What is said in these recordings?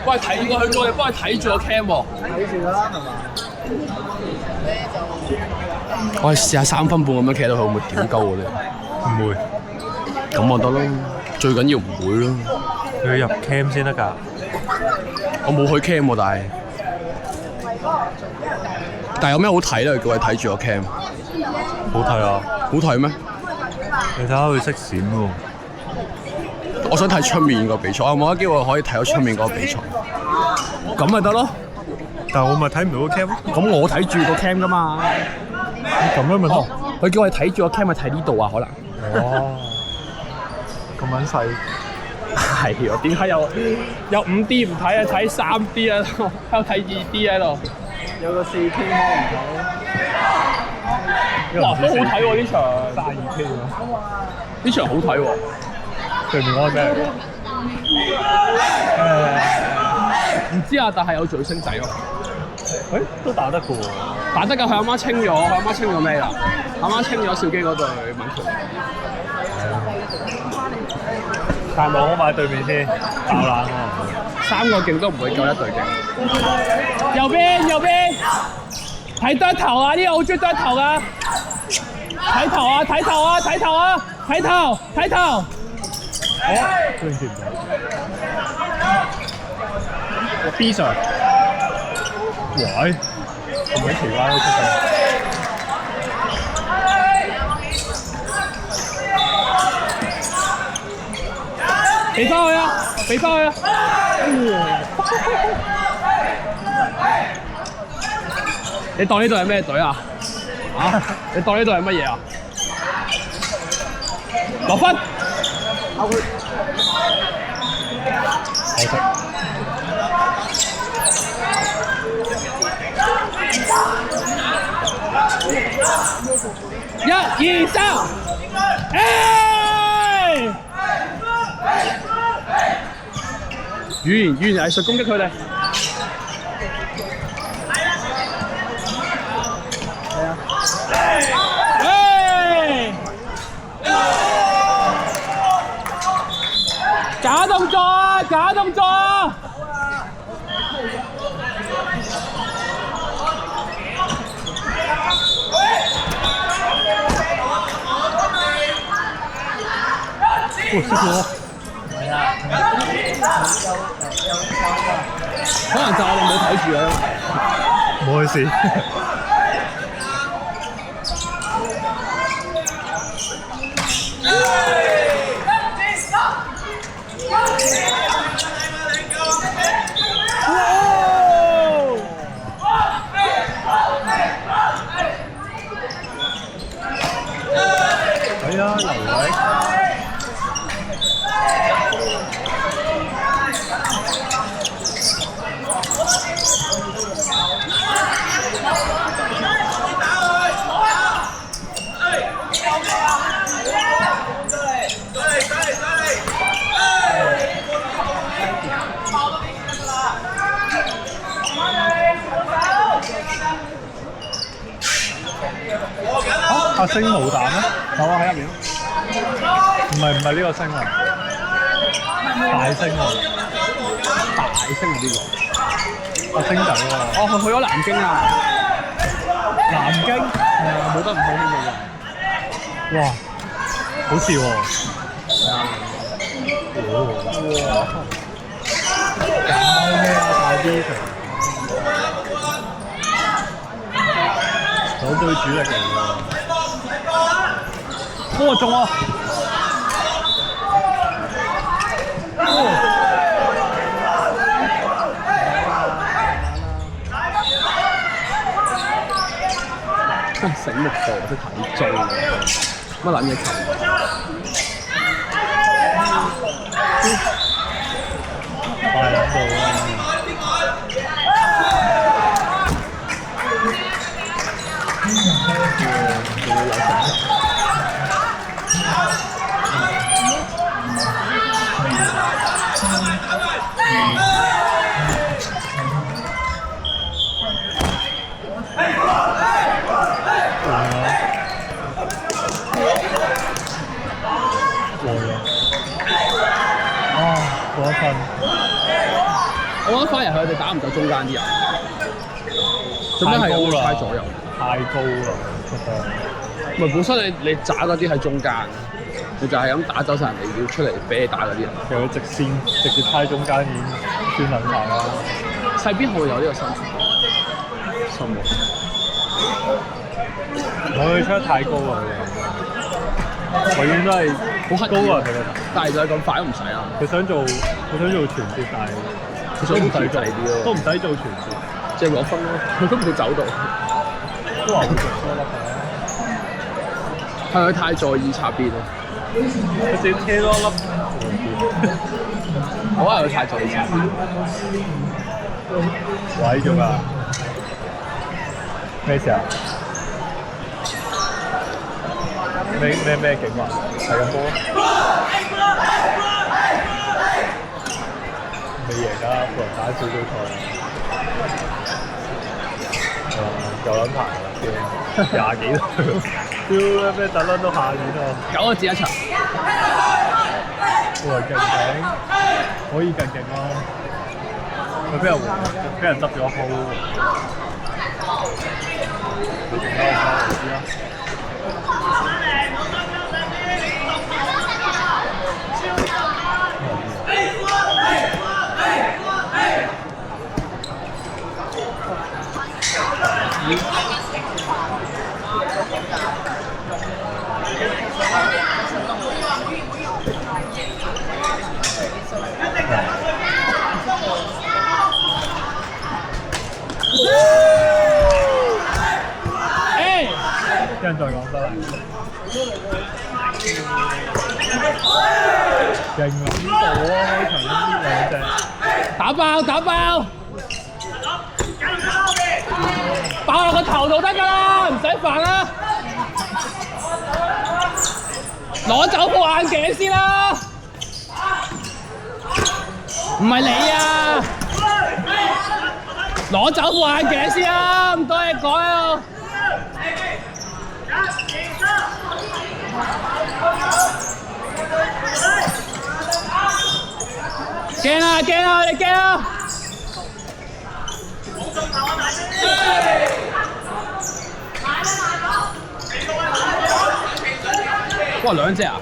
喂，睇過佢過嚟幫佢睇住個 cam 喎。睇住啦，係嘛？我哋試下3分半咁樣企到佢會唔會屌鳩我哋？唔會，咁就得咯，最緊要唔會咯。佢入 cam 先得㗎。我冇去 cam 喎，但係有咩好睇咧？佢叫我睇住個 cam，好睇啊！好睇咩？你睇下佢識閃喎。我想睇出面個比賽，我有冇機會可以睇到出面嗰個比賽？咁咪得咯。但係我咪睇唔到個 cam。咁我睇住個 cam 噶嘛。咁樣咪得。佢叫我睇住個 cam 咪睇呢度啊？可能。哦。咁撚細。係喎，點解有5D 唔睇啊？睇3D 啊，喺度睇2D 喺度。有個4K 魔唔睇。哇，都好睇喎呢場。32K 喎。呢場好睇喎。對面嗰個咩嚟㗎？唔知啊，但係有巨星仔喎。誒，都打得嘅喎。打得㗎，佢阿媽清咗，佢阿媽清咗咩啦？阿媽清咗兆基嗰隊敏權。但係我買對面先，爆冷喎。3個勁都唔會夠1隊勁。右邊，睇多頭啊！呢個好中意多頭㗎。睇頭。追唔到。B sir， 喂，咁鬼奇怪都出嚟。俾翻佢啊！你當呢隊係咩隊啊？啊？你當呢隊係乜嘢啊？落分。可惜。1、2、3，誒！語言藝術攻擊佢哋。假動作！識喎。係啊，可能就我哋冇睇住啊。冇事。係啊，劉偉。阿星冇彈咩？有啊，喺入面。唔係呢個星啊，大星喎。大星係邊個？阿星仔喎。哦，佢去咗南京啊！南京係啊，冇得唔好呢個。哇，好似喎。哇！搞咩啊，大 B 場？港隊主力嚟㗎。哇，中啊！真係醒目貨，識睇中乜撚嘢球？快撚到啦！分。我覺得反而係佢哋打唔到中間啲人，做咩係咁樣左右？太高啦，覺得。唔係本身你渣嗰啲喺中間，你就係咁打走晒人哋要出嚟俾你打嗰啲人。其實佢直線直接派中間已經算撚晒啦。細邊會有呢個心喎？佢出得太高啦，佢永遠都係好黑高啊！佢哋，但係就係咁快都唔使啊！佢想做傳接，但係佢想唔使做啲咯，都唔使做傳接，即係攞分咯。佢都冇走到，都話會做多粒嘅。係佢太在意插邊咯。佢自己車多粒，我係佢太在意插邊。位做㗎？咩事啊？咩警話？係咁波？未贏㗎，個人打小組賽。夠撚排啦，驚20幾屌咩特撚都下年啊9個字一場。哇勁唔勁？可以勁勁咯！佢俾人執咗號。你仲有唔知啊？一陣再講得啦。勁啊！邊度啊？開場呢兩隻打爆！爆落個頭度得㗎啦，唔使煩啦。攞走副眼鏡先啦，唔係你啊！攞走副眼鏡先啦，咁多嘢講啊！驚啊！你驚啊！哇，兩隻啊！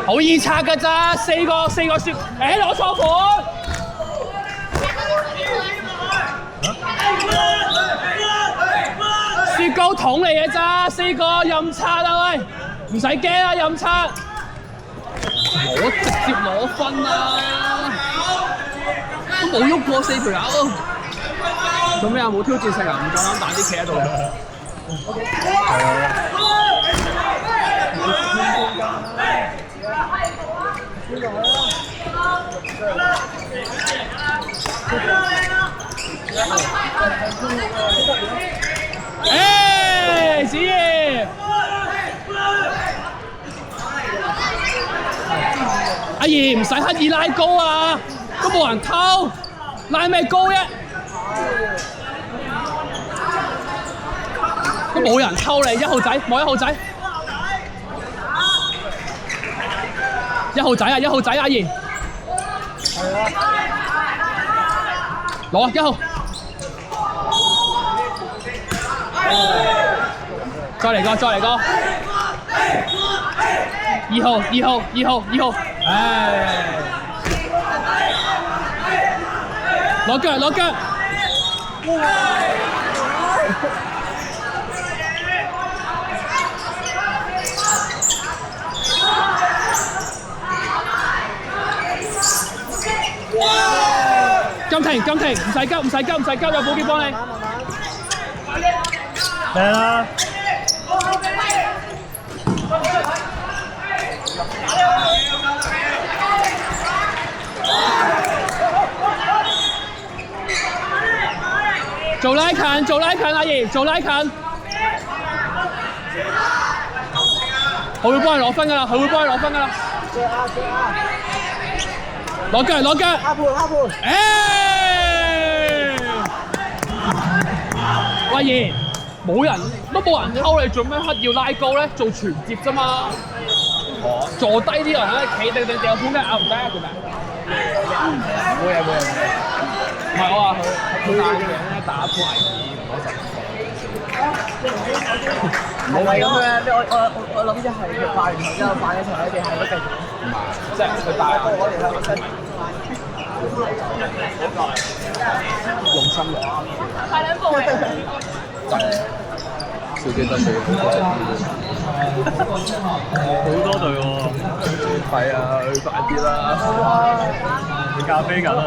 好易拆㗎咋，四個雪，攞錯款。雪糕筒嚟嘅咋，4個任拆啊喂，唔使驚啊任拆，我直接攞分啊，都冇喐過4條友，做咩啊？冇挑戰性啊？唔夠膽打啲企喺度。誒，子怡，阿怡唔使刻意拉高啊，都冇人偷，拉咩高啫？都冇人偷你，1號仔，冇1號仔，1號仔啊，1號仔，阿怡，攞啊1號。再嚟個2號，唉，攞腳，禁停，唔使急，有保鏢幫你。嚟啦！做拉近，阿姨，做拉近。佢會幫你攞分㗎啦，佢會幫你攞分㗎啦。攞腳，攞腳。下盤，下盤。喂爺，冇人偷你，做咩刻要拉高咧？做傳接啫嘛。坐低啲人咧，企定掉盤嘅拗唔低啊？做咩？冇嘢。唔係我話佢戴嘅咧打盤危險嗰陣。唔係咁樣，我諗住係佢發完頭之後反嘅時候，你哋係都繼續。唔係，即係佢戴啊！我哋係用心嘅。快兩步嚟。小機得俾好多隊喎。係啊，佢快啲啦！你咖啡緊啊！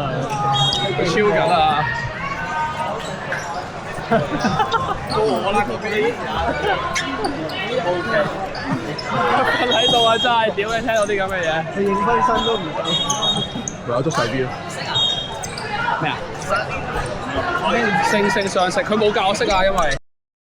佢超緊啊！我呢個機 OK。瞓喺度啊！真係，屌你聽到啲咁嘅嘢。你影分身都唔夠。唯有捉細啲咯。咩啊？性上食，佢冇教我識啊，因為。